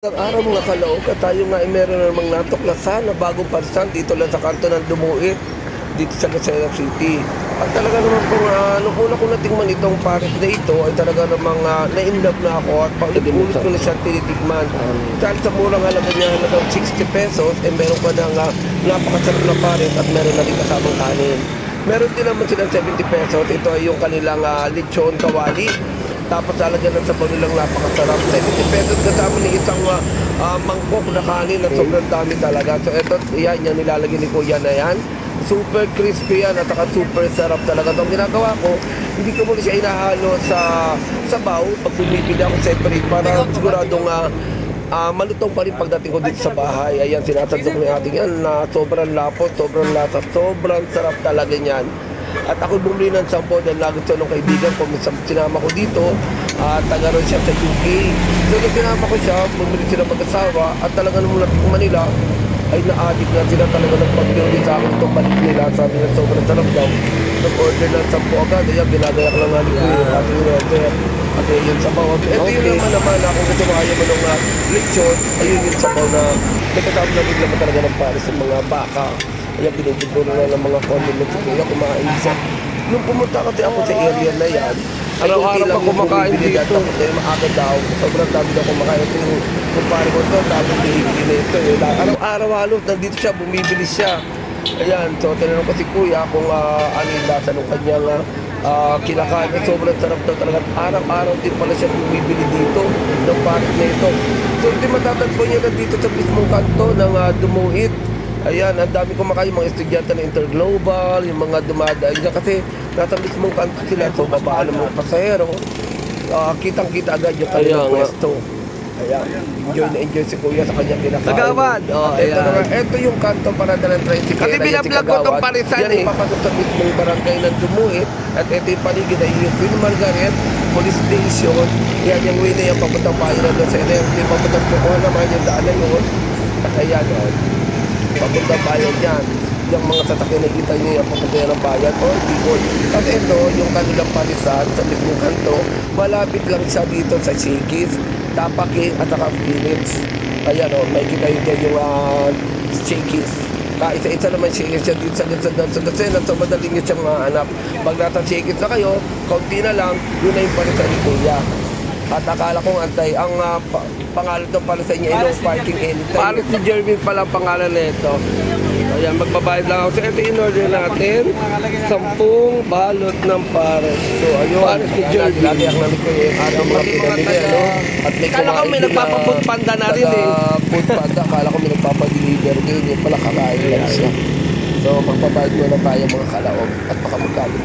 Araw mga kalaog at tayo nga ay meron namang natuklasan na bagong parisan dito lang sa kanto ng Dumuit dito sa Lucena City. At talaga naman kung nung una ko natingman itong paris na ito ay talaga namang na-inlove na ako at paulit-ulit ko na siya tinitigman. Dahil sa murang halaga niya halagang 60 pesos ay meron ka ng napakasarap na paris at meron na rin kasamang kanin. Meron din naman silang 70 pesos. Ito ay yung kanilang lechon kawali. Tapos lalagyan ng sabaw nilang napakasarap. 70 pesos kasama ni isang mangkok na kanin na sobrang dami talaga. So ito, yan nilalagay ni Kuya na yan. Super crispy yan at saka super sarap talaga. Itong ginagawa ko, hindi ko muna siya inahalo sa sabaw. Pag bumibili ako separate para siguradong malutong pa rin pagdating ko dito sa bahay. Ayan, sinasandok ni ating yan na sobrang lapot, sobrang lasa, sobrang sarap talaga niyan. At ako bumili ng 10 dahil lagi ito ng kaibigan ko. Minsan sinama ko dito at taga ron siya sa UK. So nung sinama ko siya, bumili sila mag-asawa at talaga nung natikman nila ay na-addict na sila talaga ng pag-iuli sa akin itong balik nila. Sabi na sobrang sarap daw. Nag-order ng 10 agad. Ayan, ginagayak lang nga ni Kuya ating order. At yun sa bawang. Ito yun naman kung gusto mo ayaw mo ng lechon, ayun yung sabaw na nagkatawag na rin naman talaga ng pares sa mga baka. Kaya binubudlo na ng mga condiments kaya kumain siya. Nung pumunta kasi ako sa area na yan, araw-araw pa kumakain dito. Kaya maaga daw, sobrang dami daw kumakain. Ito yung kumpare ko ito, dami bihigli na ito. Araw-araw halos, nandito siya, bumibili siya. Ayan, so tinanong ko si Kuya kung ano yung lasa ng kanyang kinakain. Sobrang sarap daw talaga. Araw-araw din pala siya bumibili dito ng pares na ito. So hindi matatagpo niya na dito sa mismong kanto ng Dumuit. Ayan, ang dami kumakain mga estudyante ng Interglobal, yung mga dumadaan dyan kasi nasa mismong kanto sila. So babaan ng mga pasahero, kitang-kita agad yung kanilang pwesto. Ayan, enjoy si Kuya sa kanyang kinakain. Sagawad! Ito yung kanto para dalang tricycle. Kasi binablog ko itong parisan yan, papasok sa mismong barangay ng Dumuit. At ito yung paligid ay yung Queen Margaret Police Station. Yan yung way na yung papuntang bayan na doon sa LRT. Papuntang Pukuha naman yung daan na yun. At ayan, papuntang bayan yan. Yung mga sasakyan na kita nyo yung papuntang ng bayan o Bicol. At ito, yung kanilang parisan sa mismong kanto, malapit lang siya dito sa Shakey's, Tapaki at saka Philips. Ayan may kita yun dyan yung Shakey's. Isa-isa naman Shakey's siya dito sa Lucena. So madaling nyo siyang mahanap. Pag nasa Shakey's na kayo, kaunti na lang, yun na yung parisan ni Kuya. At akala kong antay, ang pangalan ng parisan niya ay no parking anytime. Paris ni Jervin pala ang pangalan na ito. Ayan, magbabayad lang ako. So ito in-order natin, 10 balot ng pares. So ayun, Paris ni Jervin. Lagi namin ko yung araw mga pinamili. At may Kala ko may nagpapafood panda na rin food panda, kala ko may nagpapadeliver. Yung pala kakain lang siya. So magbabayad muna tayo mga kalaog at baka magkali.